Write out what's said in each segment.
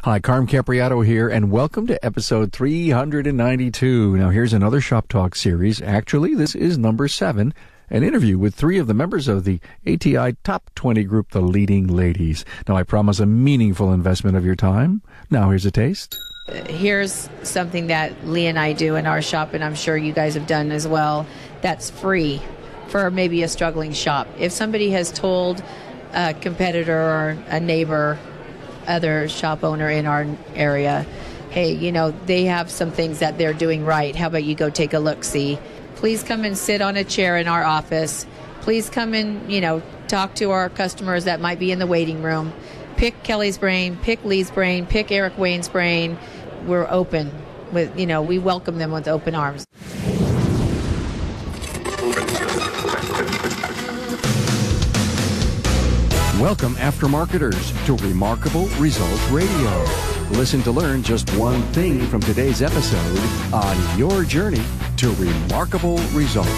Hi, Carm Capriato here, and welcome to episode 392. Now, here's another Shop Talk series. Actually, this is number 7, an interview with 3 of the members of the ATI Top 20 group, the Leading Ladies. Now, I promise a meaningful investment of your time. Now, here's a taste. Here's something that Lee and I do in our shop, and I'm sure you guys have done as well, that's free for maybe a struggling shop. If somebody has told a competitor or a neighbor, other shop owner in our area, hey, you know, they have some things that they're doing right. How about you go take a look-see? Please come and sit on a chair in our office. Please come and, talk to our customers that might be in the waiting room. Pick Kelly's brain, pick Lee's brain, pick Eric Wayne's brain. We're open with, we welcome them with open arms. Welcome, aftermarketers, to Remarkable Results Radio. Listen to learn just one thing from today's episode on your journey to remarkable results.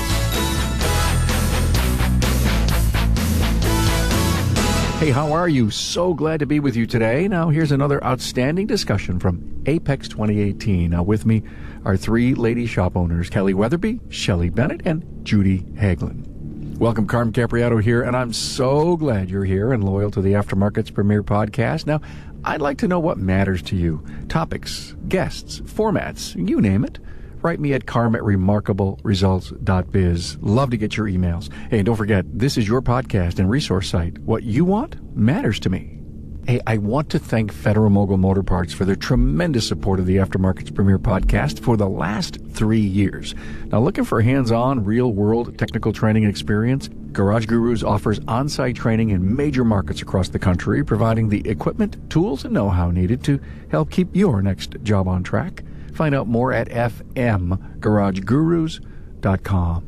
Hey, how are you? So glad to be with you today. Now, here's another outstanding discussion from AAPEX 2018. Now, with me are 3 lady shop owners, Kelli Weatherby, Shelle Bennett, and Judi Haglin. Welcome, Carm Capriato here, and I'm so glad you're here and loyal to the Aftermarket's premier podcast. Now, I'd like to know what matters to you. Topics, guests, formats, you name it. Write me at carm@remarkableresults.biz. Love to get your emails. Hey, and don't forget, this is your podcast and resource site. What you want matters to me. Hey, I want to thank Federal Mogul Motor Parts for their tremendous support of the Aftermarket's premier podcast for the last 3 years. Now, looking for hands-on, real-world technical training and experience? Garage Gurus offers on-site training in major markets across the country, providing the equipment, tools, and know-how needed to help keep your next job on track. Find out more at fmgaragegurus.com.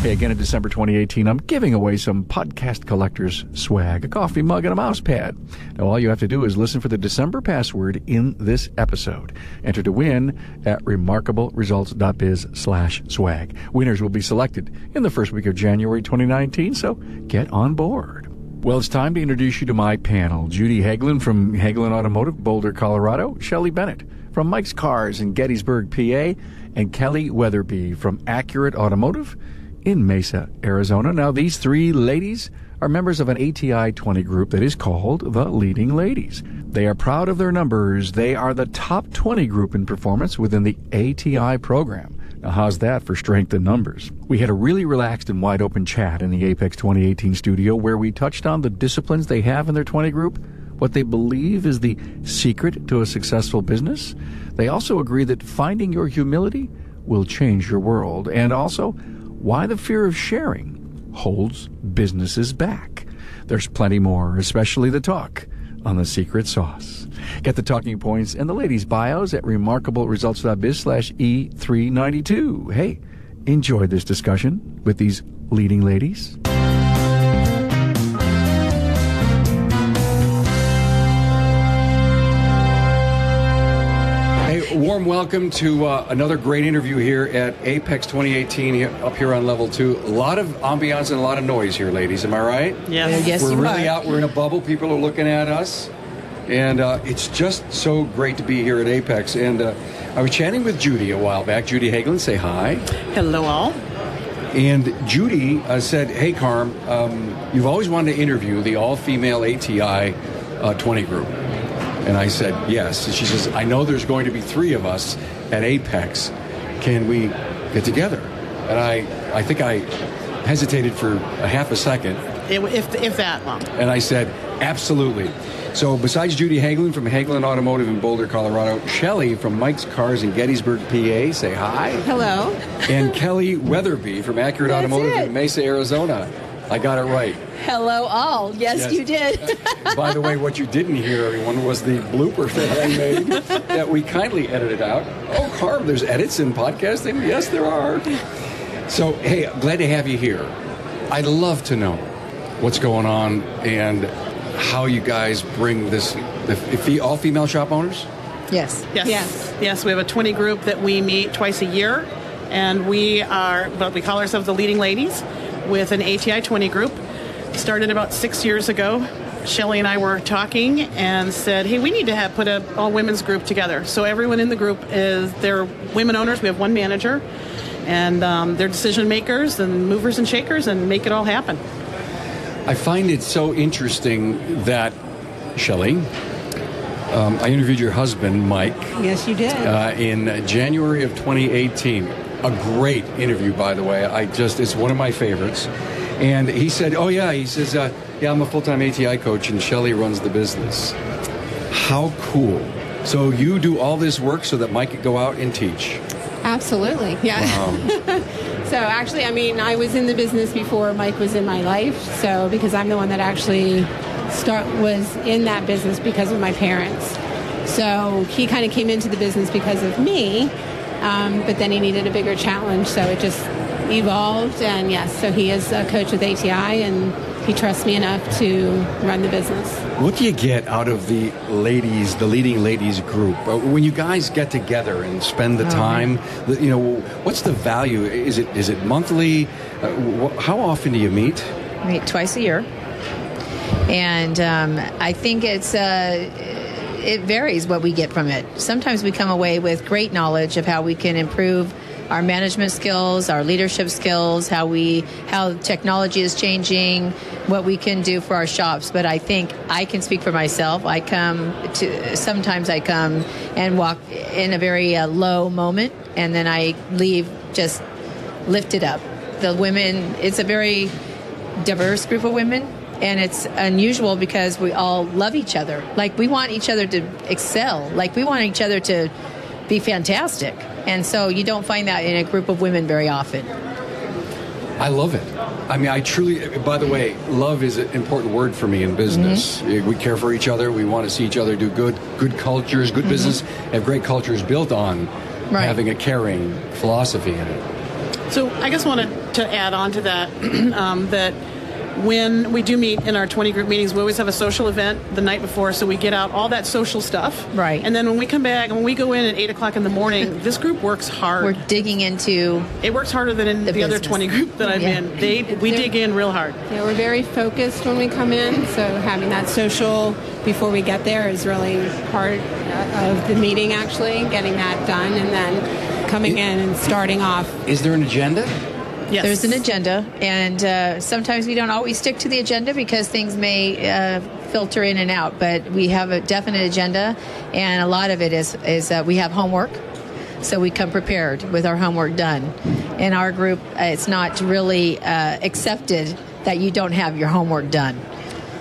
Hey, again in December 2018, I'm giving away some podcast collectors swag, a coffee mug and a mouse pad. Now, all you have to do is listen for the December password in this episode. Enter to win at remarkableresults.biz/swag. Winners will be selected in the first week of January 2019, so get on board. Well, it's time to introduce you to my panel. Judi Haglin from Haglin Automotive, Boulder, Colorado. Shelle Bennett from Mike's Cars in Gettysburg, PA. And Kelli Weatherby from Accurate Automotive in Mesa, Arizona. Now, these 3 ladies are members of an ATI 20 group that is called the Leading Ladies. They are proud of their numbers. They are the top 20 group in performance within the ATI program. Now, how's that for strength in numbers? We had a really relaxed and wide-open chat in the AAPEX 2018 studio where we touched on the disciplines they have in their 20 group, what they believe is the secret to a successful business. They also agree that finding your humility will change your world, and also why the fear of sharing holds businesses back. There's plenty more, especially the talk on the secret sauce. Get the talking points and the ladies' bios at remarkableresults.biz/E392. Hey, enjoy this discussion with these leading ladies. Warm welcome to another great interview here at AAPEX 2018 up here on level 2. A lot of ambiance and a lot of noise here, ladies. Am I right? Yes. Yes, we're you really are. out. We're in a bubble. People are looking at us. And it's just so great to be here at AAPEX. And I was chatting with Judi a while back. Judi Haglin, say hi. Hello, all. And Judi said, hey, Carm, you've always wanted to interview the all-female ATI 20 group. And I said, yes. And she says, I know there's going to be 3 of us at AAPEX. Can we get together? And I think I hesitated for a half a second. If that long. And I said, absolutely. So besides Judi Haglin from Haglin Automotive in Boulder, Colorado, Shelle from Mike's Cars in Gettysburg, PA, say hi. Hello. And Kelli Weatherby from Accurate Automotive in Mesa, Arizona. I got it right. Hello, all. Yes. You did. By the way, what you didn't hear, everyone, was the blooper that I made that we kindly edited out. Oh, Carm, there's edits in podcasting? Yes, there are. So, hey, glad to have you here. I'd love to know what's going on and how you guys bring this, all-female shop owners? Yes. Yes, we have a 20 group that we meet twice a year, and we call ourselves the Leading Ladies with an ATI 20 group. Started about 6 years ago Shelle and I were talking and said, hey, we need to put a all-women's group together. So everyone in the group they're women owners. We have one manager, and they're decision makers and movers and shakers and make it all happen. I find it so interesting that, Shelle, I interviewed your husband, Mike. Yes, you did. In January of 2018. A great interview, by the way. It's one of my favorites. And he said, he says, I'm a full-time ATI coach, and Shelle runs the business. How cool. So you do all this work so that Mike could go out and teach. Absolutely, yeah. Wow. So actually, I was in the business before Mike was in my life. So because I'm the one that actually was in that business because of my parents. So he kind of came into the business because of me, but then he needed a bigger challenge. So it just evolved. And yes, so he is a coach with ATI, and he trusts me enough to run the business. What do you get out of the leading ladies group? When you guys get together and spend the time, what's the value? Is it monthly? How often do you meet? We meet twice a year. And I think it varies what we get from it. Sometimes we come away with great knowledge of how we can improve our management skills, our leadership skills, how technology is changing, what we can do for our shops. But I think I can speak for myself. Sometimes I come and walk in a very low moment, and then I leave just lifted up. The women, it's a very diverse group of women, and it's unusual because we all love each other. Like, we want each other to excel. Like, we want each other to be fantastic. And so you don't find that in a group of women very often. I love it. I truly, by the way, love is an important word for me in business. Mm-hmm. We care for each other. We want to see each other do good cultures, good business, have great cultures built on having a caring philosophy in it. So I just wanted to add on to that, that when we do meet in our 20 group meetings, we always have a social event the night before, so we get out all that social stuff. Right. And then when we come back, when we go in at 8 o'clock in the morning, this group works hard. We're digging into it works harder than in the other 20 group that I'm in. We dig in real hard. Yeah, we're very focused when we come in, so having that social before we get there is really part of the meeting, actually, getting that done, and then coming in and starting off. Is there an agenda? Yes. There's an agenda, and sometimes we don't always stick to the agenda because things may filter in and out, but we have a definite agenda, and a lot of it is we have homework, so we come prepared with our homework done. In our group, it's not really accepted that you don't have your homework done,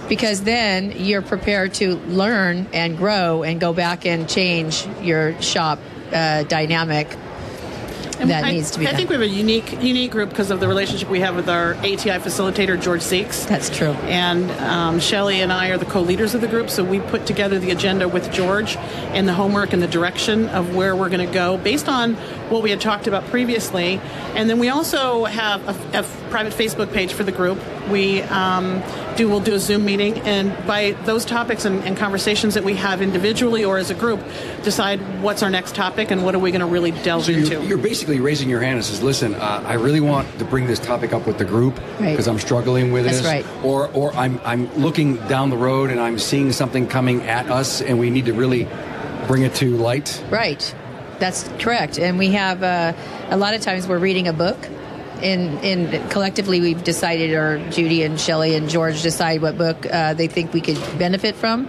because then you're prepared to learn and grow and go back and change your shop dynamic. Needs to be done. I think we have a unique group because of the relationship we have with our ATI facilitator, George Seeks. That's true. And Shelle and I are the co-leaders of the group, so we put together the agenda with George and the homework and the direction of where we're going to go based on what we had talked about previously. And then we also have a private Facebook page for the group. We'll do a Zoom meeting, and by those topics and conversations that we have individually or as a group, decide what's our next topic and what are we going to really delve into. You're basically raising your hand and says, listen, I really want to bring this topic up with the group because I'm struggling with this. Right. Or I'm looking down the road and I'm seeing something coming at us and we need to really bring it to light. Right. That's correct. And we have a lot of times we're reading a book. In collectively, we've decided, or Judi and Shelle and George decide what book they think we could benefit from,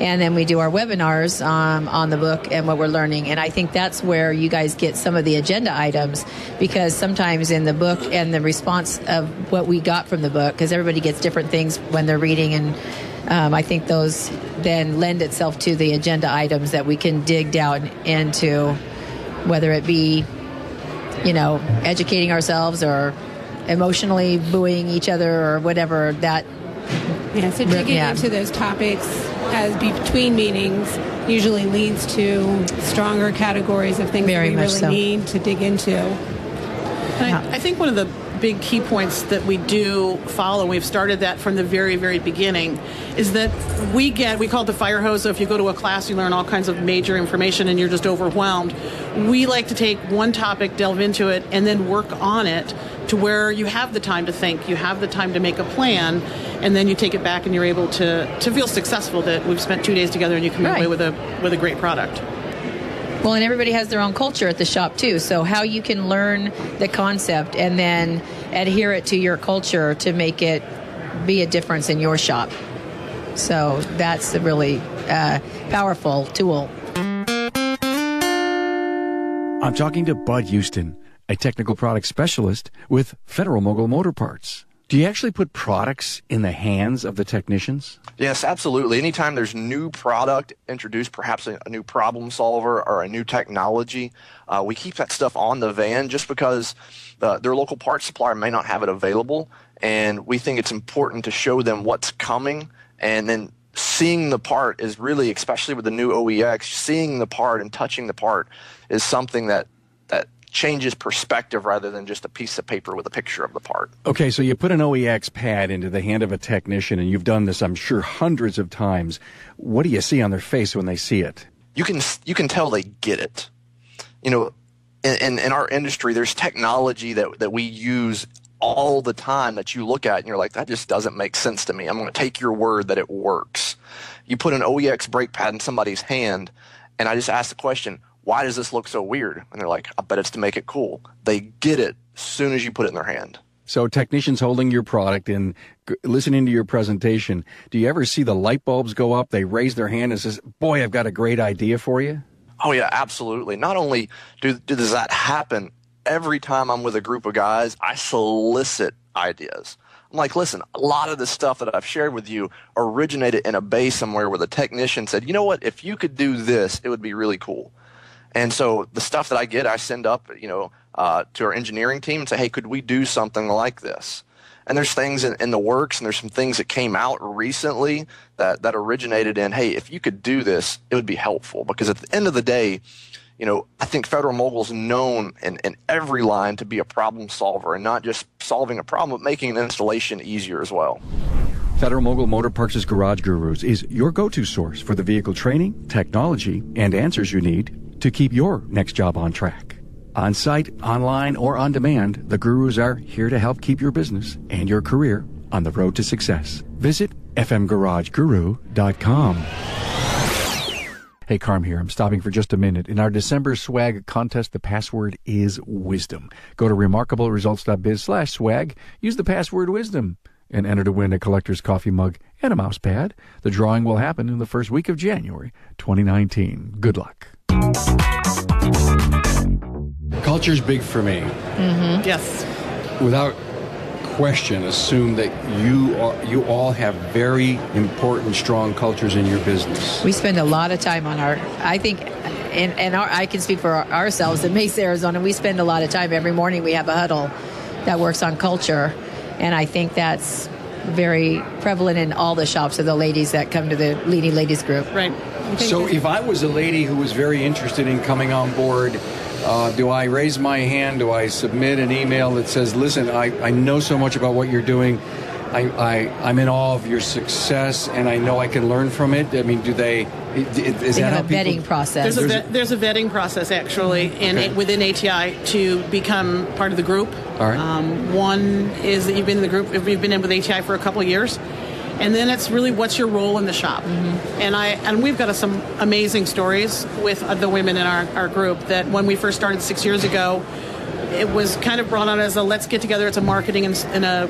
and then we do our webinars on the book and what we're learning. And I think that's where you guys get some of the agenda items, because sometimes in the book and the response of what we got from the book, because everybody gets different things when they're reading, and I think those then lend itself to the agenda items that we can dig down into, whether it be educating ourselves or emotionally buoying each other or whatever that. Yeah, so digging into those topics as between meetings usually leads to stronger categories of things that we really need to dig into. I think one of the big key points that we do follow, we've started that from the very, very beginning, is that we call it the fire hose. So if you go to a class, you learn all kinds of major information and you're just overwhelmed. We like to take one topic, delve into it, and then work on it to where you have the time to think, you have the time to make a plan, and then you take it back and you're able to feel successful that we've spent 2 days together and you come away with a great product. Well, and everybody has their own culture at the shop too, so how you can learn the concept and then adhere it to your culture to make it be a difference in your shop. So that's a really powerful tool. I'm talking to Bud Houston, a technical product specialist with Federal Mogul Motor Parts. Do you actually put products in the hands of the technicians? Yes, absolutely. Anytime there's new product introduced, perhaps a new problem solver or a new technology, we keep that stuff on the van just because their local parts supplier may not have it available, and we think it's important to show them what's coming, and then seeing the part is really, especially with the new OEX, seeing the part and touching the part is something that changes perspective rather than just a piece of paper with a picture of the part. Okay, so you put an OEX pad into the hand of a technician, and you've done this, I'm sure, hundreds of times. What do you see on their face when they see it? You can tell they get it. You know, in our industry, there's technology that we use all the time that you look at and you're like, that just doesn't make sense to me. I'm going to take your word that it works. You put an OEX brake pad in somebody's hand, and I just ask the question, why does this look so weird? And they're like, I bet it's to make it cool. They get it as soon as you put it in their hand. So technicians holding your product and listening to your presentation, do you ever see the light bulbs go up? They raise their hand and says, boy, I've got a great idea for you? Oh, yeah, absolutely. Not only does that happen, every time I'm with a group of guys, I solicit ideas. I'm like, listen, a lot of the stuff that I've shared with you originated in a bay somewhere where the technician said, you know what, if you could do this, it would be really cool. And so the stuff that I get, I send up, to our engineering team and say, hey, could we do something like this? And there's things in the works, and there's some things that came out recently that originated in, hey, if you could do this, it would be helpful. Because at the end of the day, I think Federal Mogul's known in every line to be a problem solver, and not just solving a problem, but making an installation easier as well. Federal Mogul Motor Parts' Garage Gurus is your go-to source for the vehicle training, technology, and answers you need to keep your next job on track. On site, online, or on demand, the Gurus are here to help keep your business and your career on the road to success. Visit fmgarageguru.com. Hey, Carm here. I'm stopping for just a minute. In our December swag contest, the password is wisdom. Go to remarkableresults.biz/swag, use the password wisdom, and enter to win a collector's coffee mug and a mouse pad. The drawing will happen in the first week of January 2019. Good luck. Culture's big for me. Mm-hmm. Yes. Without question, assume that you all have very important, strong cultures in your business. We spend a lot of time on I can speak for ourselves in Mesa, Arizona. We spend a lot of time every morning. We have a huddle that works on culture, and I think that's very prevalent in all the shops of the ladies that come to the Leading Ladies group. Right. So if I was a lady who was very interested in coming on board, do I raise my hand? Do I submit an email that says, listen, I know so much about what you're doing. I'm in awe of your success, and I know I can learn from it. I mean, is that how people... vetting process. There's a vetting process, actually, within ATI to become part of the group. All right. One is that you've been in the group, if you've been in with ATI for a couple of years. And then it's really what's your role in the shop. Mm-hmm. And we've got some amazing stories with the women in our group that when we first started 6 years ago, it was kind of brought on as a let's get together. It's a marketing and a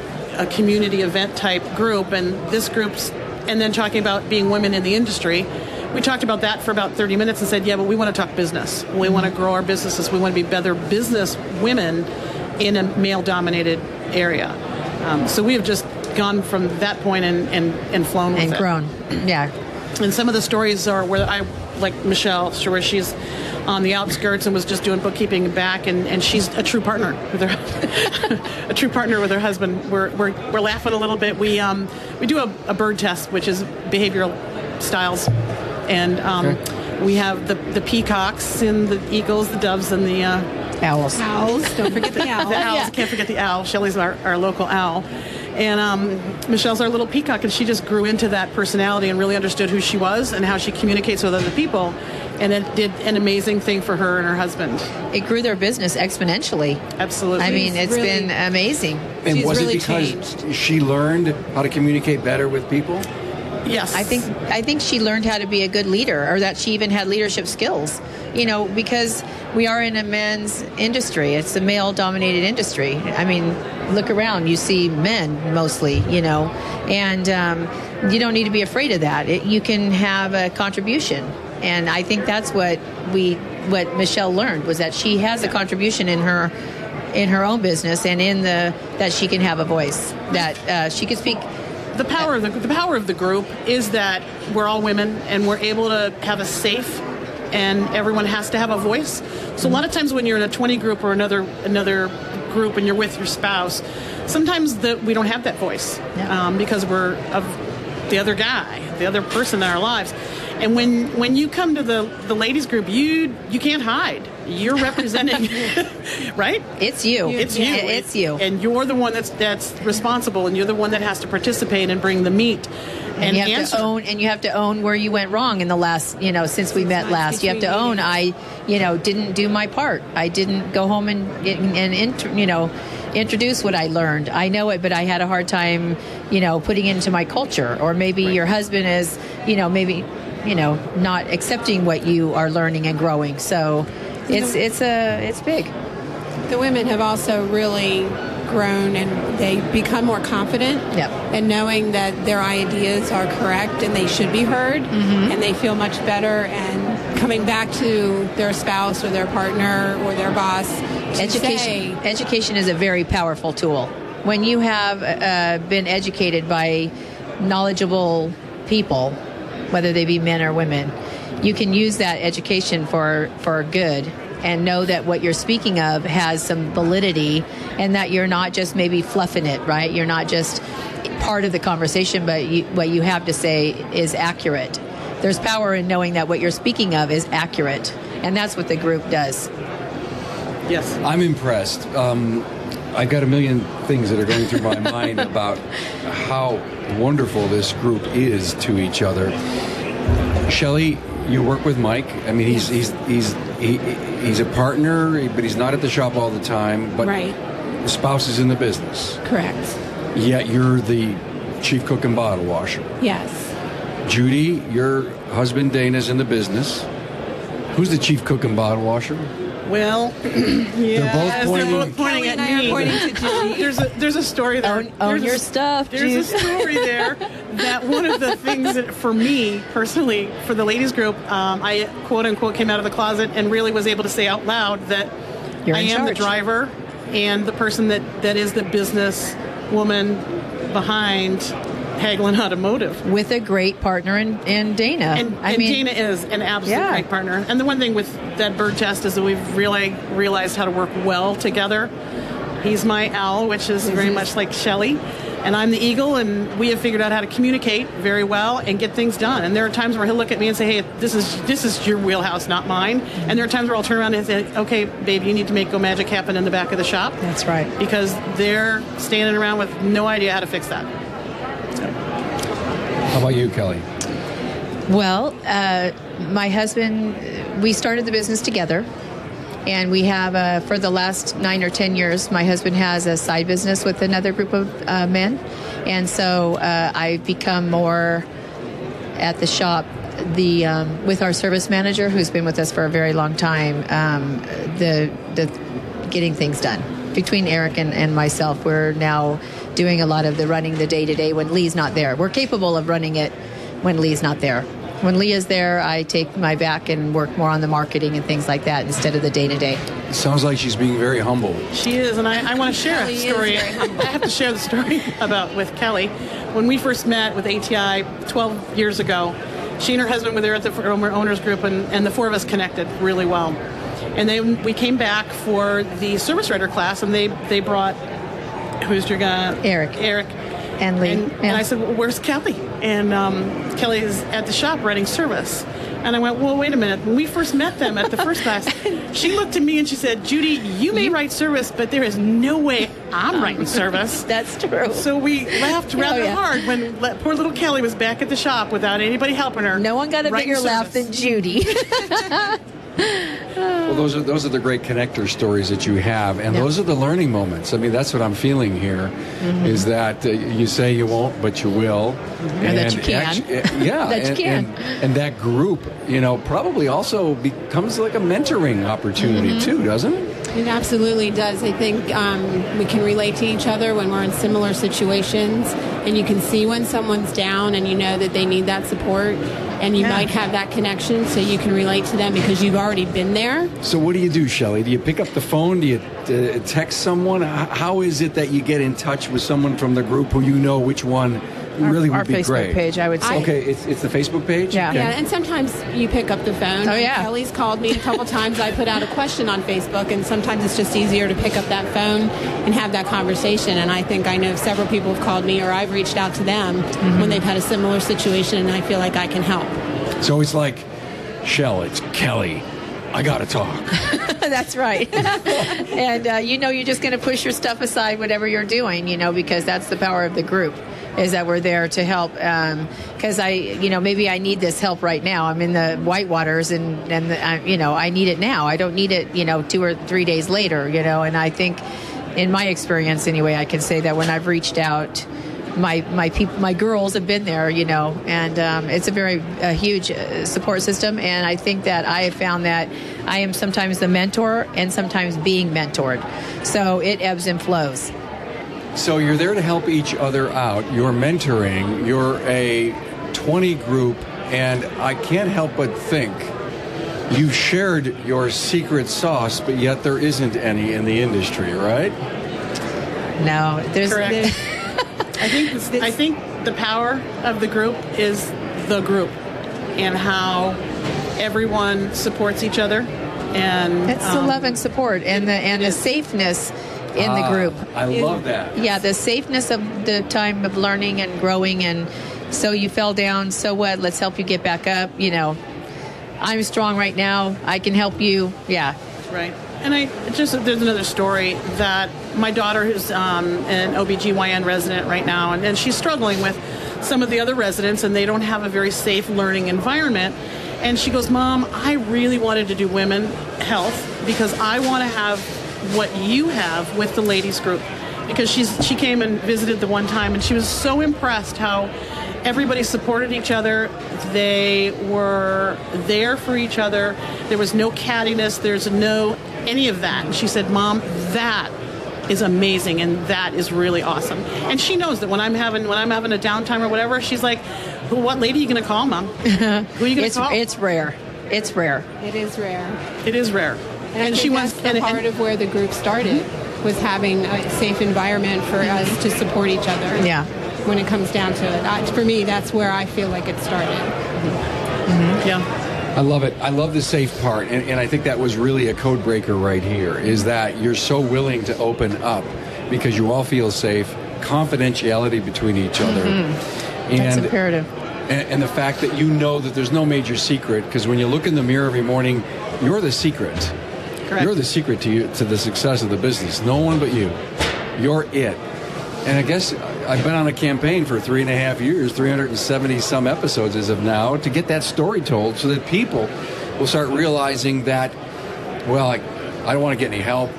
community event type group. And this group's, and then talking about being women in the industry, we talked about that for about 30 minutes and said, yeah, but we want to talk business. We want to grow our businesses. We want to be better business women in a male-dominated area. So we have just gone from that point and flown with it. And grown, yeah. And some of the stories are where like Michelle, where she's on the outskirts and was just doing bookkeeping back, and she's a true partner with her her husband. We're laughing a little bit. We do a bird test, which is behavioral styles, and we have the peacocks and the eagles, the doves, and the owls. Don't forget the owl. The owls. Yeah. Can't forget the owl. Shelle's our local owl. And Michelle's our little peacock, and she just grew into that personality and really understood who she was and how she communicates with other people. And it did an amazing thing for her and her husband. It grew their business exponentially. Absolutely. I mean, it's really been amazing. And She's was really it because changed. she learned how to communicate better with people? Yes. I think she learned how to be a good leader, or that she even had leadership skills. Because we are in a men's industry. It's a male-dominated industry. I mean, look around. You see men mostly, and you don't need to be afraid of that. You can have a contribution. And I think that's what Michelle learned, was that she has a contribution in her own business, and that she can have a voice, that she can speak. The power of the group is that we're all women, and we're able to have a safe, and everyone has to have a voice. So a lot of times when you're in a 20 group or another group and you're with your spouse, sometimes we don't have that voice because we're of the other guy, the other person in our lives. And when you come to the ladies group, you can't hide. You're representing, right? It's you. It's you. It's you. And you're the one that's responsible, and you're the one that has to participate and bring the meat. And you have to own, and you have to own where you went wrong in the last, since we met last. You have to own, I didn't do my part. I didn't go home and introduce what I learned. I know it, but I had a hard time, putting it into my culture. Or maybe your husband is, not accepting what you are learning and growing. So it's big. The women have also really grown, and they become more confident and knowing that their ideas are correct and they should be heard, and they feel much better, and coming back to their spouse or their partner or their boss. Education is a very powerful tool. When you have been educated by knowledgeable people, whether they be men or women, you can use that education for good, and know that what you're speaking of has some validity, and that you're not just maybe fluffing it, right? You're not just part of the conversation, but what you have to say is accurate. There's power in knowing that what you're speaking of is accurate, and that's what the group does. Yes. I'm impressed. I've got a million things that are going through my mind about how wonderful this group is to each other. Shelle, you work with Mike. I mean, he's a partner, but he's not at the shop all the time. But right. The spouse is in the business. Correct. Yet you're the chief cook and bottle washer. Yes. Judi, your husband Dana's in the business. Who's the chief cook and bottle washer? Well, they're both pointing at me. Pointing to Judi. There's a story there. Own your stuff. There's a story there that one of the things that, for me personally, for the ladies group, I quote unquote came out of the closet and really was able to say out loud that I am the driver and the person that is the business woman behind Haglin Automotive. With a great partner in Dana. And Dana is an absolute great partner. And the one thing with that bird test is that we've really realized how to work well together. He's my owl, which is very much like Shelle, and I'm the eagle, and we have figured out how to communicate very well and get things done. And there are times where he'll look at me and say, hey, this is your wheelhouse, not mine. And there are times where I'll turn around and say, okay, babe, you need to make Go Magic happen in the back of the shop. That's right. Because they're standing around with no idea how to fix that. How about you, Kelli? Well, my husband, we started the business together, and we have, for the last 9 or 10 years, my husband has a side business with another group of men, and so I've become more at the shop, with our service manager, who's been with us for a very long time, the getting things done. Between Eric and myself, we're now doing a lot of the running the day-to-day when Lee's not there. We're capable of running it when Lee's not there. When Lee is there, I take my back and work more on the marketing and things like that instead of the day-to-day. It sounds like she's being very humble. She is, and I want to share a story. I have to share the story with Kelli. When we first met with ATI 12 years ago, she and her husband were there at the former owners group, and the four of us connected really well. And then we came back for the service writer class, and they brought, who's your guy? Eric. And Lee. And I said, well, where's Kelli? And Kelli is at the shop writing service. And I went, well, wait a minute. When we first met them at the first class, she looked at me and she said, Judi, you may write service, but there is no way I'm right in service. That's true. So we laughed rather hard when poor little Kelli was back at the shop without anybody helping her. No one got a bigger laugh than Judi. Well, those are the great connector stories that you have, and those are the learning moments. I mean, that's what I'm feeling here, is that you say you won't, but you will, and that you can. That you can. And that group, probably also becomes like a mentoring opportunity too, doesn't it? It absolutely does. I think we can relate to each other when we're in similar situations, and you can see when someone's down and you know that they need that support, and you might have that connection so you can relate to them because you've already been there. So what do you do, Shelley? Do you pick up the phone? Do you text someone? How is it that you get in touch with someone from the group who you know which one really would be great? Our Facebook page, I would say. Okay, it's the Facebook page? Yeah. Okay. Yeah, and sometimes you pick up the phone. Oh, yeah. Kelly's called me a couple times. I put out a question on Facebook, and sometimes it's just easier to pick up that phone and have that conversation. And I think I know several people have called me, or I've reached out to them when they've had a similar situation, and I feel like I can help. So it's like, Shelle, it's Kelli. I got to talk. That's right. And, you're just going to push your stuff aside, whatever you're doing, because that's the power of the group, is that we're there to help. Because maybe I need this help right now. I'm in the whitewaters and I need it now. I don't need it, 2 or 3 days later, and I think in my experience anyway, I can say that when I've reached out, my girls have been there, and it's a very huge support system. And I think that I have found that I am sometimes the mentor and sometimes being mentored. So it ebbs and flows. So you're there to help each other out. You're mentoring. You're a 20 group, and I can't help but think you shared your secret sauce, but yet there isn't any in the industry, right? No, Correct. I think the power of the group is the group and how everyone supports each other, and it's the love and support and the safeness in the group. I love that. Yeah, the safeness of the time of learning and growing, and so you fell down, so what? Let's help you get back up. I'm strong right now. I can help you. Yeah. Right. And there's another story that my daughter, who's an OBGYN resident right now, and she's struggling with some of the other residents, and they don't have a very safe learning environment. And she goes, Mom, I really wanted to do women health because I want to have what you have with the ladies group. Because she came and visited the one time, and she was so impressed how everybody supported each other. They were there for each other. There was no cattiness. There's no any of that. And she said, Mom, that is amazing, and that is really awesome. And she knows that when I'm having a downtime or whatever, she's like, what lady are you going to call, Mom? Who are you going to call? It's rare. It's rare. It is rare. It is rare. And she wants the part of where the group started was having a safe environment for us to support each other. Yeah. When it comes down to it, for me, that's where I feel like it started. Yeah. I love it. I love the safe part, and I think that was really a code breaker right here, is that you're so willing to open up because you all feel safe, confidentiality between each other. And that's imperative. And the fact that you know that there's no major secret, because when you look in the mirror every morning, you're the secret. Correct. You're the secret to the success of the business. No one but you. You're it. And I guess I've been on a campaign for 3.5 years, 370 some episodes as of now, to get that story told so that people will start realizing that, well, I don't want to get any help.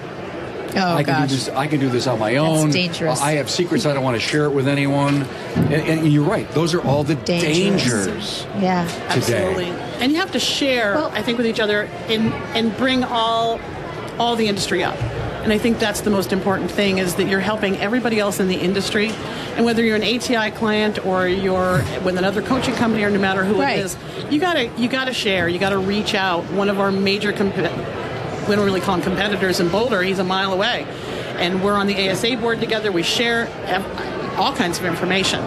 I can do this on my own. That's dangerous. I have secrets. I don't want to share it with anyone. And you're right. Those are all the dangers. Yeah, today. Absolutely. And you have to share, I think, with each other and bring all the industry up. And I think that's the most important thing, is that you're helping everybody else in the industry. And whether you're an ATI client or you're with another coaching company, or no matter who it is, you gotta share. You gotta reach out. One of our major we don't really call him competitors in Boulder. He's a mile away, and we're on the ASA board together. We share all kinds of information.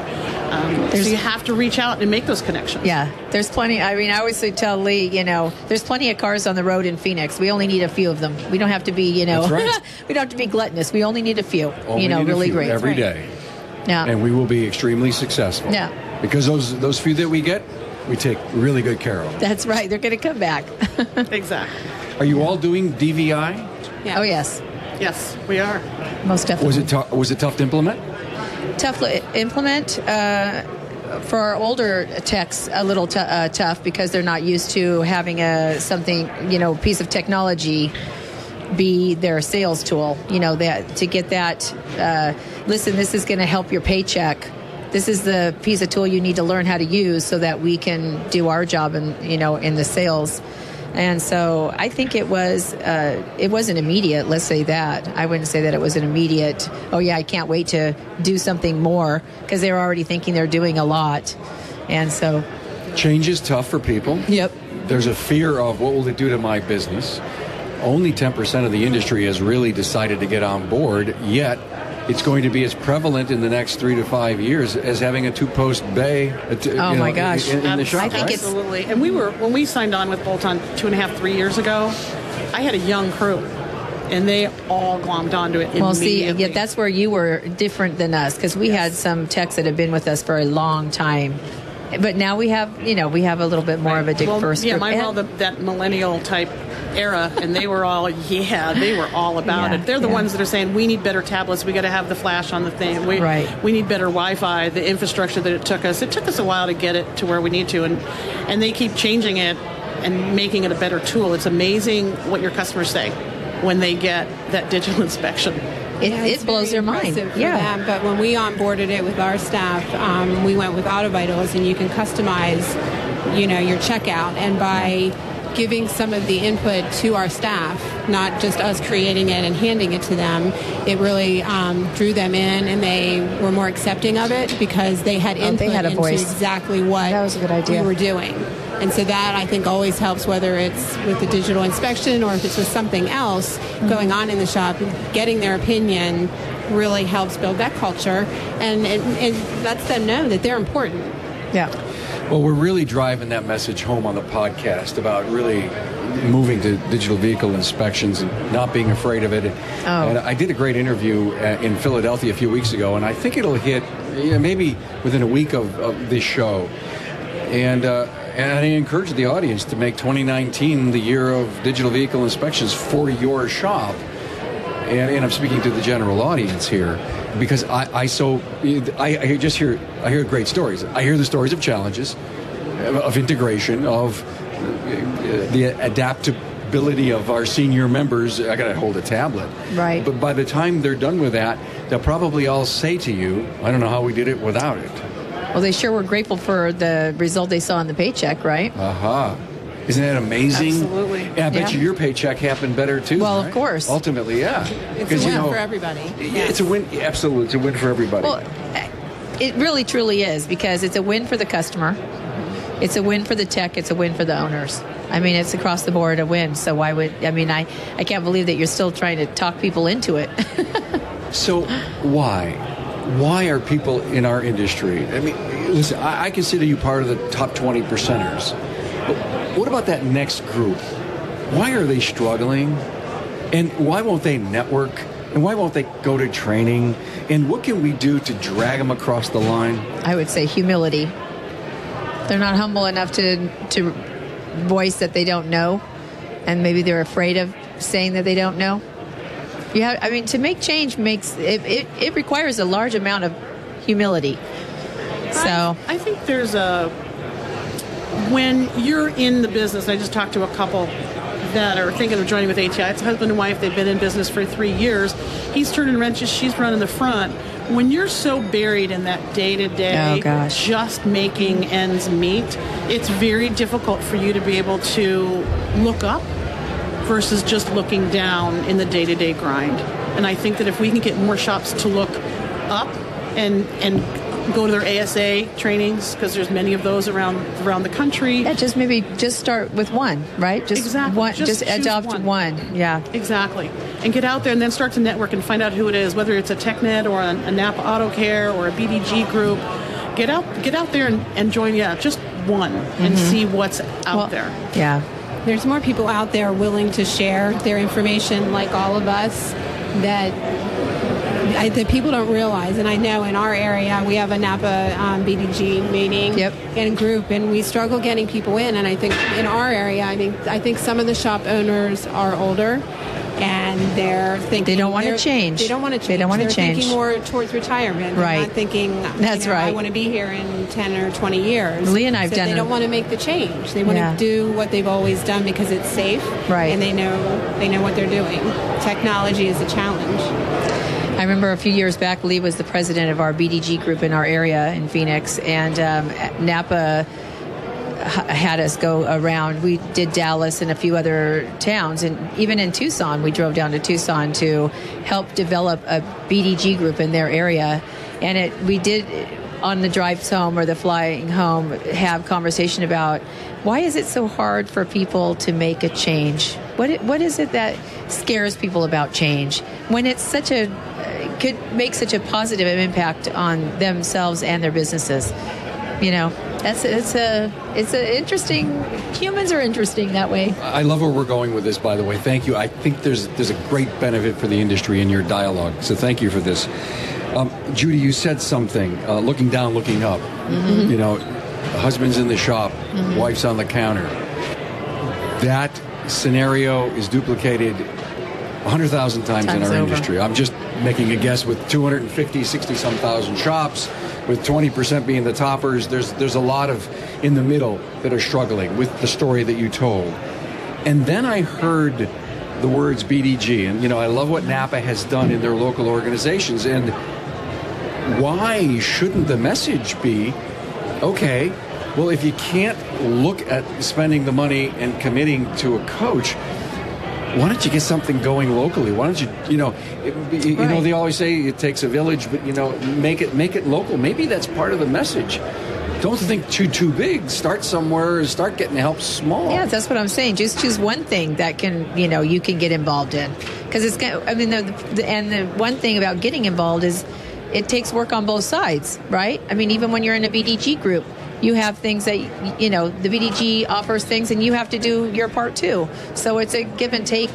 So you have to reach out and make those connections. Yeah, there's plenty. I mean, I always tell Lee, there's plenty of cars on the road in Phoenix. We only need a few of them. We don't have to be, That's right. we don't have to be gluttonous. We only need a few. Only need really a few great every day. Yeah, and we will be extremely successful. Yeah, because those few that we get, we take really good care of them. That's right. They're going to come back. Exactly. Are you all doing DVI? Yeah. Oh yes. Yes, we are. Most definitely. Was it tough to implement? Tough to implement. For our older techs, a little tough because they're not used to having piece of technology be their sales tool. That to get that. Listen, this is going to help your paycheck. This is the piece of tool you need to learn how to use so that we can do our job in the sales. And so I think it wasn't immediate, let's say that. I wouldn't say that it was an immediate, oh yeah, I can't wait to do something more, because they were already thinking they're doing a lot. And so... Change is tough for people. Yep. There's a fear of what will it do to my business. Only 10% of the industry has really decided to get on board, yet it's going to be as prevalent in the next 3 to 5 years as having a two-post bay. My gosh! In the shop, I think right? Absolutely. And when we signed on with Bolt-On 2.5, 3 years ago, I had a young crew, and they all glommed onto it immediately. Well, see, that's where you were different than us, because we had some techs that have been with us for a long time. But now we have a little bit more of a first group. Yeah, mine were all that millennial type era, and they were all about it. They're the ones that are saying, we need better tablets, we got to have the flash on the thing, we need better Wi-Fi, the infrastructure that it took us a while to get it to where we need to, and they keep changing it and making it a better tool. It's amazing what your customers say when they get that digital inspection. It blows their mind. For them. But when we onboarded it with our staff, we went with AutoVitals, and you can customize, your checkout. And by giving some of the input to our staff, not just us creating it and handing it to them, it really drew them in, and they were more accepting of it because they had input into exactly what that was a good idea. we were doing. And so that, I think, always helps, whether it's with the digital inspection or if it's with something else going on in the shop. Getting their opinion really helps build that culture, and it lets them know that they're important. Yeah. Well, we're really driving that message home on the podcast about really moving to digital vehicle inspections and not being afraid of it. And I did a great interview in Philadelphia a few weeks ago, and I think it'll hit maybe within a week of this show. And I encourage the audience to make 2019 the year of digital vehicle inspections for your shop. And I'm speaking to the general audience here because I hear great stories. I hear the stories of challenges, of integration, of the adaptability of our senior members. I got to hold a tablet. Right. But by the time they're done with that, they'll probably all say to you, I don't know how we did it without it. Well, they sure were grateful for the result they saw in the paycheck, right? Aha. Isn't that amazing? Absolutely. And I bet your paycheck happened better too. Well, right? of course. Ultimately, yeah. It's a win for everybody. Yeah, it's a win. Absolutely, it's a win for everybody. Well, it really truly is, because it's a win for the customer. It's a win for the tech. It's a win for the owners. I mean, it's across the board a win. So why would I can't believe that you're still trying to talk people into it. So why? Why are people in our industry? I mean, listen, I consider you part of the top 20 percenters. But what about that next group? Why are they struggling? And why won't they network? And why won't they go to training? And what can we do to drag them across the line? I would say humility. They're not humble enough to voice that they don't know, and maybe they're afraid of saying that they don't know. To make change it requires a large amount of humility. So I think there's when you're in the business, I just talked to a couple that are thinking of joining with ATI. It's a husband and wife. They've been in business for 3 years. He's turning wrenches. She's running the front. When you're so buried in that day-to-day, just making ends meet, it's very difficult for you to be able to look up versus just looking down in the day-to-day grind. And I think that if we can get more shops to look up and go to their ASA trainings, because there's many of those around the country. Yeah, just start with one, right? Just adopt one. Yeah. Exactly. And get out there and then start to network and find out who it is, whether it's a TechNet or a Napa Auto Care or a BDG group. Get out there and join, just one, and see what's out there. Yeah. There's more people out there willing to share their information, like all of us, that that people don't realize, and I know in our area we have a Napa BDG meeting and group, and we struggle getting people in. And I think in our area, I think some of the shop owners are older, and they're thinking they don't want to change. They don't want to change. They don't want to change. Thinking more towards retirement. They're Right. not thinking. That's right. I want to be here in 10 or 20 years. Lee and I've done. They don't want to make the change. They want to do what they've always done because it's safe. Right. And they know what they're doing. Technology is a challenge. I remember a few years back, Lee was the president of our BDG group in our area in Phoenix, and Napa had us go around. We did Dallas and a few other towns, and even in Tucson, we drove down to Tucson to help develop a BDG group in their area. And we did, on the drives home or the flying home, have conversation about why is it so hard for people to make a change? What is it that scares people about change when it's could make such a positive impact on themselves and their businesses? You know, it's a interesting. Humans are interesting that way. I love where we're going with this, by the way. Thank you. I think there's a great benefit for the industry in your dialogue. So thank you for this. Judi, you said something. Looking down, looking up. Mm-hmm. You know, husband's in the shop, wife's on the counter. That scenario is duplicated 100,000 times in our industry. I'm just making a guess with 250, 60-some thousand shops, with 20% being the toppers. There's a lot of in the middle that are struggling with the story that you told. And then I heard the words BDG, and, you know, I love what Napa has done in their local organizations. And why shouldn't the message be, okay, well, if you can't look at spending the money and committing to a coach, why don't you get something going locally? Why don't you know, they always say it takes a village, but, you know, make it local. Maybe that's part of the message. Don't think too big. Start somewhere. Start getting help small. Yeah, that's what I'm saying. Just choose one thing that you can get involved in. Because the one thing about getting involved is it takes work on both sides, right? I mean, even when you're in a BDG group, you have things that, you know, the BDG offers things and you have to do your part too. So it's a give and take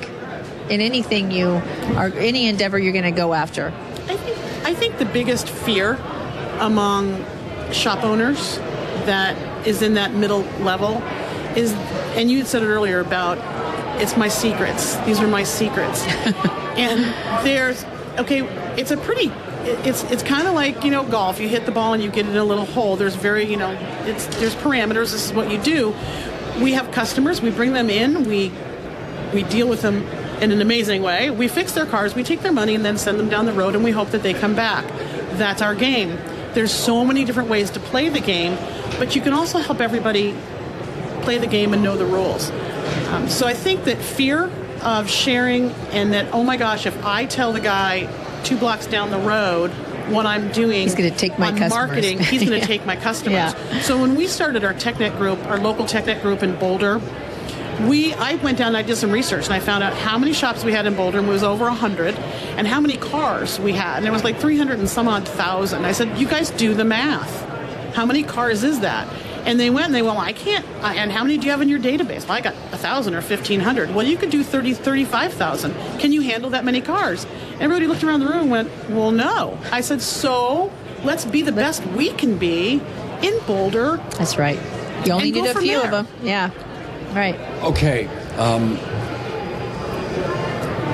in anything any endeavor you're going to go after. I think the biggest fear among shop owners that is in that middle level is, and you had said it earlier about, it's my secrets. These are my secrets. And it's kind of like, you know, golf. You hit the ball and you get in a little hole. There's there's parameters. This is what you do. We have customers. We bring them in. We deal with them in an amazing way. We fix their cars. We take their money and then send them down the road, and we hope that they come back. That's our game. There's so many different ways to play the game, but you can also help everybody play the game and know the rules. So I think that fear of sharing, and that, oh my gosh, if I tell the guy 2 blocks down the road what I'm doing, he's going to take my customers. Marketing, he's going to take my customers. Yeah. So when we started our TechNet group, our local TechNet group in Boulder, I went down and I did some research, and I found out how many shops we had in Boulder, and it was over 100, and how many cars we had, and it was like 300 and some odd thousand. I said, you guys do the math. How many cars is that? And they went and well, I can't, and how many do you have in your database? Well, I got 1,000 or 1,500. Well, you could do 35,000. Can you handle that many cars? Everybody looked around the room and went, well, no. I said, so let's be the best we can be in Boulder. That's right. You only need a few of them. Yeah. Right. Okay.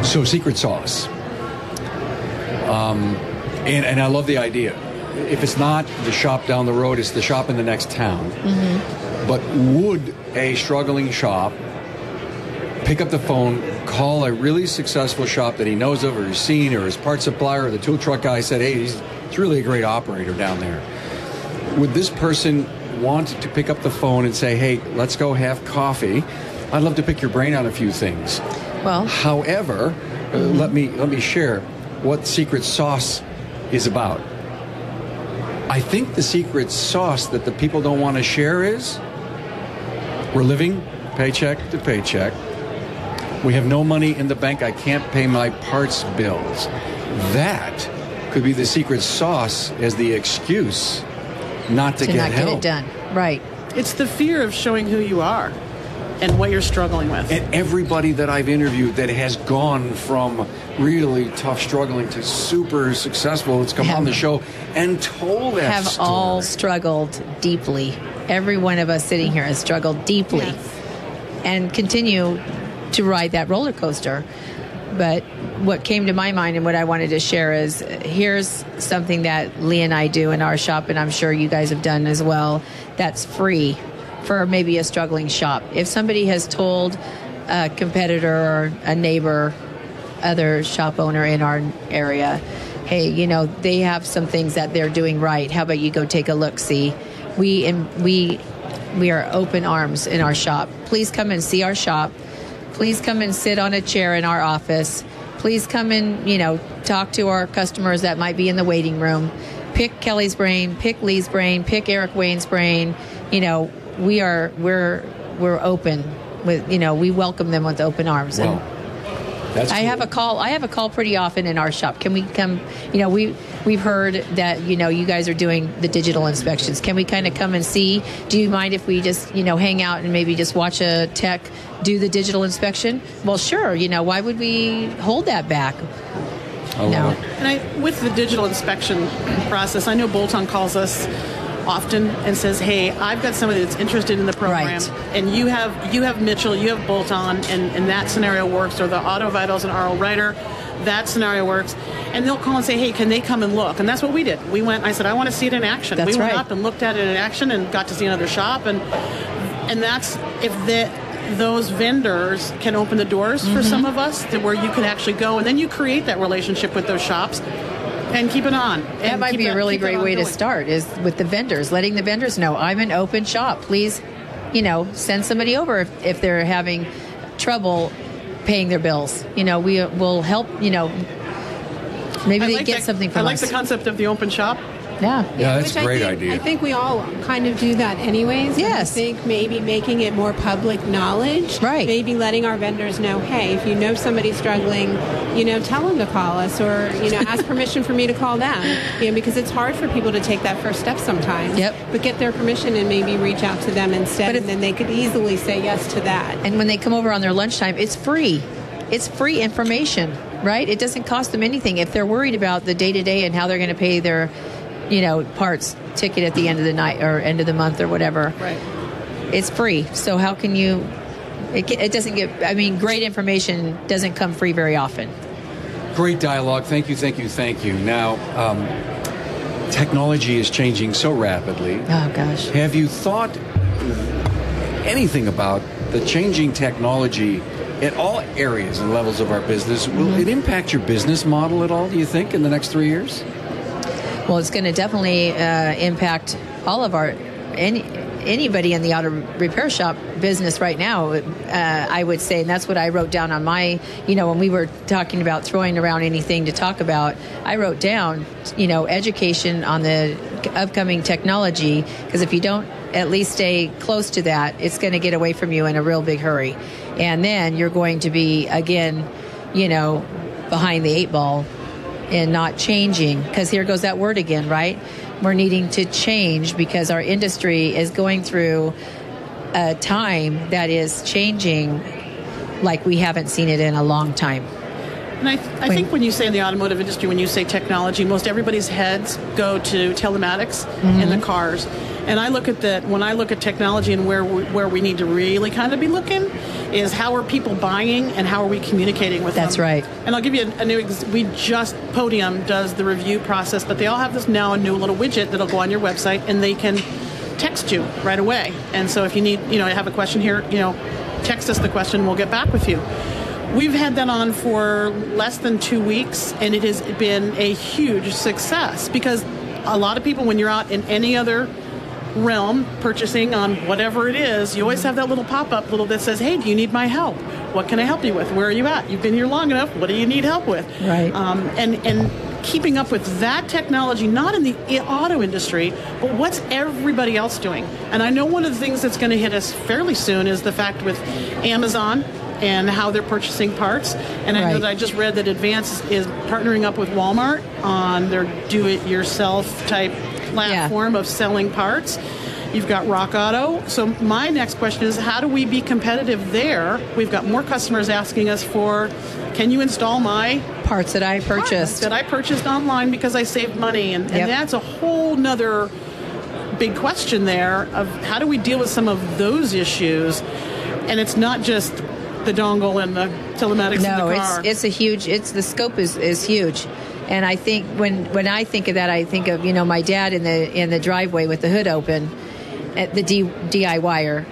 So secret sauce. And I love the idea. If it's not the shop down the road, it's the shop in the next town. Mm-hmm. But would a struggling shop pick up the phone, call a really successful shop that he knows of or he's seen, or his parts supplier or the tool truck guy said, hey, he's really a great operator down there? Would this person want to pick up the phone and say, hey, let's go have coffee? I'd love to pick your brain on a few things. Well, however, let me share what secret sauce is about. I think the secret sauce that the people don't want to share is we're living paycheck to paycheck. We have no money in the bank. I can't pay my parts bills. That could be the secret sauce as the excuse not to get help. Get it done. Right. It's the fear of showing who you are. and what you're struggling with. And everybody that I've interviewed that has gone from really tough struggling to super successful that's come on the show and told that have story. all struggled deeply. Every one of us sitting here has struggled deeply and continue to ride that roller coaster. But what came to my mind and what I wanted to share is here's something that Lee and I do in our shop, and I'm sure you guys have done as well, that's free for maybe a struggling shop. If somebody has told a competitor or a neighbor, other shop owner in our area, hey, you know, they have some things that they're doing right. How about you go take a look, see? We are open arms in our shop. Please come and see our shop. Please come and sit on a chair in our office. Please come and, you know, talk to our customers that might be in the waiting room. Pick Kelly's brain, pick Lee's brain, pick Eric Wayne's brain. You know, we're open with, you know, we welcome them with open arms. Wow. And That's I cool. have a call pretty often in our shop. Can we come? You know, we've heard that, you know, you guys are doing the digital inspections. Can we kind of come and see? Do you mind if we just, you know, hang out and maybe just watch a tech do the digital inspection? Well, sure. You know, why would we hold that back? No. And with the digital inspection process, I know Bolton calls us often and says, hey, I've got somebody that's interested in the program, Right. and you have Mitchell, you have Bolton, and that scenario works, or the Auto Vitals and RO Writer, that scenario works. And they'll call and say, hey, can they come and look? And that's what we did. We went, I said, I want to see it in action. That's we went right. up and looked at it in action and got to see another shop. And that's, if those vendors can open the doors for some of us to where you can actually go, and then you create that relationship with those shops and keep it on. That might be a really great way to start, is with the vendors, letting the vendors know, I'm an open shop. Please, you know, send somebody over if they're having trouble paying their bills. You know, we will help, you know, maybe they get something from us. I like the concept of the open shop. Yeah. Yeah, that's a great idea. I think we all kind of do that anyways. Yes. I think maybe making it more public knowledge. Right. Maybe letting our vendors know, hey, if you know somebody's struggling, you know, tell them to call us, or, you know, ask permission for me to call them. You know, because it's hard for people to take that first step sometimes. Yep. But get their permission and maybe reach out to them instead, and then they could easily say yes to that. And when they come over on their lunchtime, it's free. It's free information, right? It doesn't cost them anything. If they're worried about the day-to-day and how they're going to pay their, you know, parts ticket at the end of the night or end of the month or whatever. Right. It's free. So how can you, it doesn't get, I mean, great information doesn't come free very often. Great dialogue. Thank you. Now, technology is changing so rapidly. Oh, gosh. Have you thought anything about the changing technology at all areas and levels of our business? Will it impact your business model at all, do you think, in the next 3 years? Well, it's going to definitely impact all of anybody in the auto repair shop business right now, I would say. And that's what I wrote down on my, you know, when we were talking about throwing around anything to talk about, I wrote down, you know, education on the upcoming technology, because if you don't at least stay close to that, it's going to get away from you in a real big hurry. And then you're going to be, again, you know, behind the 8 ball and not changing, because here goes that word again, right? We're needing to change because our industry is going through a time that is changing like we haven't seen it in a long time. And I think when you say in the automotive industry, when you say technology, most everybody's heads go to telematics in the cars. And I look at that, when I look at technology and where we need to really kind of be looking is how are people buying and how are we communicating with them. That's right. And I'll give you a new, Podium does the review process, but they all have a new little widget that'll go on your website and they can text you right away. And so if you need, you know, have a question here, you know, text us the question, we'll get back with you. We've had that on for less than 2 weeks, and it has been a huge success because a lot of people, when you're out in any other realm purchasing on whatever it is, you always have that little pop-up that says, hey, do you need my help? What can I help you with? Where are you at? You've been here long enough. What do you need help with? Right. And keeping up with that technology, not in the auto industry, but what's everybody else doing? And I know one of the things that's going to hit us fairly soon is the fact with Amazon and how they're purchasing parts. And I know that I just read that Advance is partnering up with Walmart on their do-it-yourself type platform of selling parts. You've got Rock Auto. So my next question is, how do we be competitive there? We've got more customers asking us for, can you install my Parts that I purchased. that I purchased online because I saved money? And that's a whole nother big question there of how do we deal with some of those issues? And it's not just the dongle and the telematics in the car. No, it's a huge, the scope is huge. And I think when I think of that, I think of, my dad in the driveway with the hood open, at the DIYer,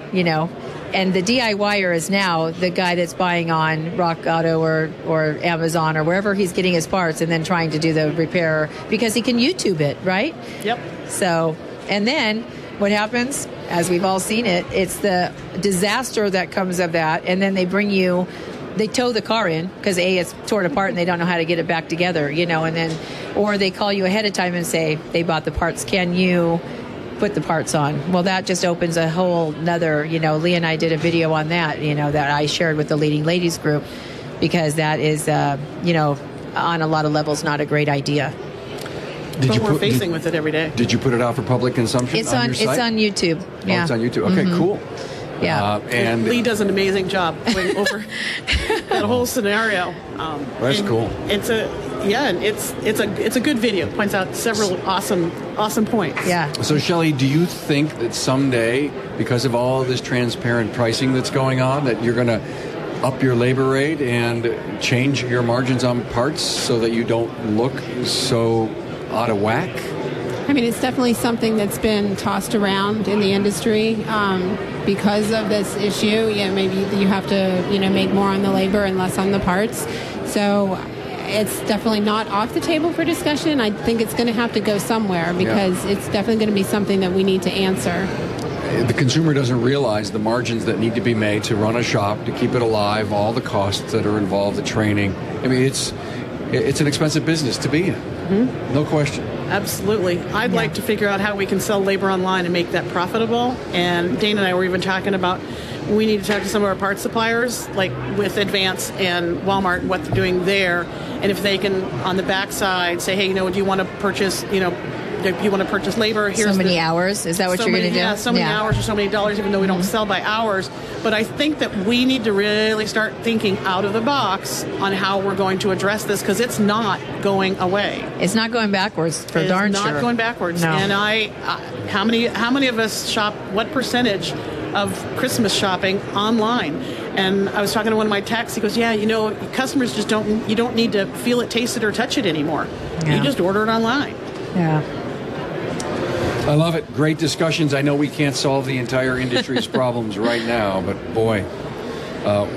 and the DIYer is now the guy that's buying on Rock Auto or Amazon or wherever he's getting his parts and then trying to do the repair because he can YouTube it, right? Yep. So, and then what happens, as we've all seen it, it's the disaster that comes of that, and then they tow the car in because it's torn apart and they don't know how to get it back together, and then, or they call you ahead of time and say they bought the parts. Can you put the parts on? Well, that just opens a whole nother, Lee and I did a video on that, that I shared with the Leading Ladies group because that is, on a lot of levels, not a great idea. But we're facing with it every day. Did you put it out for public consumption It's on your site? It's on YouTube. Yeah. Oh, it's on YouTube. Okay, cool. Yeah. And Lee does an amazing job going over that whole scenario. That's cool. It's a good video. It points out several awesome points. Yeah. So, Shelley, do you think that someday, because of all this transparent pricing that's going on, that you're going to up your labor rate and change your margins on parts so that you don't look so out of whack? I mean, it's definitely something that's been tossed around in the industry because of this issue. Maybe you have to, make more on the labor and less on the parts. So it's definitely not off the table for discussion. I think it's going to have to go somewhere because it's definitely going to be something that we need to answer. The consumer doesn't realize the margins that need to be made to run a shop, to keep it alive, all the costs that are involved, the training. I mean, it's an expensive business to be in. Mm-hmm. No question. Absolutely. I'd like to figure out how we can sell labor online and make that profitable. And Dana and I were even talking about we need to talk to some of our parts suppliers, like with Advance and Walmart and what they're doing there. And if they can, on the backside, say, hey, do you want to purchase, if you want to purchase labor, here's so many hours. Is that what you're going to do? Yeah, so many hours or so many dollars, even though we don't sell by hours. But I think that we need to really start thinking out of the box on how we're going to address this because it's not going away. It's not going backwards for darn sure. It's not going backwards. No. And how many of us shop? What percentage of Christmas shopping online? And I was talking to one of my techs. He goes, customers just you don't need to feel it, taste it, or touch it anymore. Yeah. You just order it online. Yeah. I love it. Great discussions. I know we can't solve the entire industry's problems right now, but boy,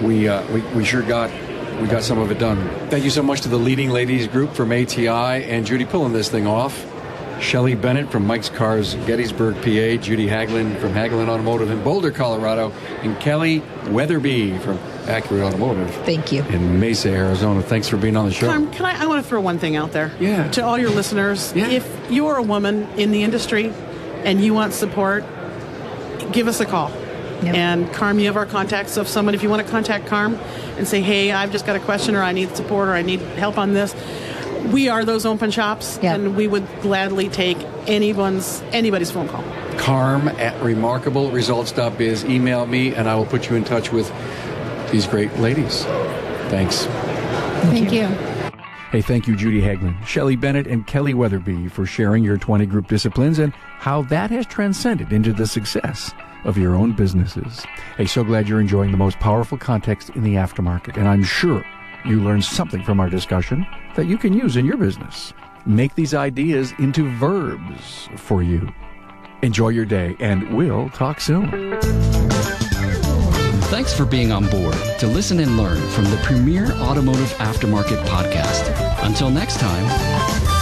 we sure got some of it done. Thank you so much to the Leading Ladies group from ATI and Judi pulling this thing off. Shelley Bennett from Mike's Cars, Gettysburg, PA. Judi Haglin from Haglin Automotive in Boulder, Colorado. And Kelli Weatherby from Accurate Automotive. Thank you. In Mesa, Arizona. Thanks for being on the show. I want to throw one thing out there. Yeah. To all your listeners. Yeah. If you're a woman in the industry and you want support, give us a call. Yep. And Carm, you have our contacts. So if you want to contact Carm and say, hey, I've just got a question or I need support or I need help on this, we are those open shops, and we would gladly take anybody's phone call. Carm at remarkableresults.biz. Email me, and I will put you in touch with these great ladies. Thanks. Thank you. Hey, thank you, Judi Haglin, Shelley Bennett, and Kelli Weatherby for sharing your 20 group disciplines and how that has transcended into the success of your own businesses. Hey, so glad you're enjoying the most powerful context in the aftermarket, and I'm sure you learned something from our discussion that you can use in your business. Make these ideas into verbs for you. Enjoy your day, and we'll talk soon. Thanks for being on board to listen and learn from the premier automotive aftermarket podcast. Until next time.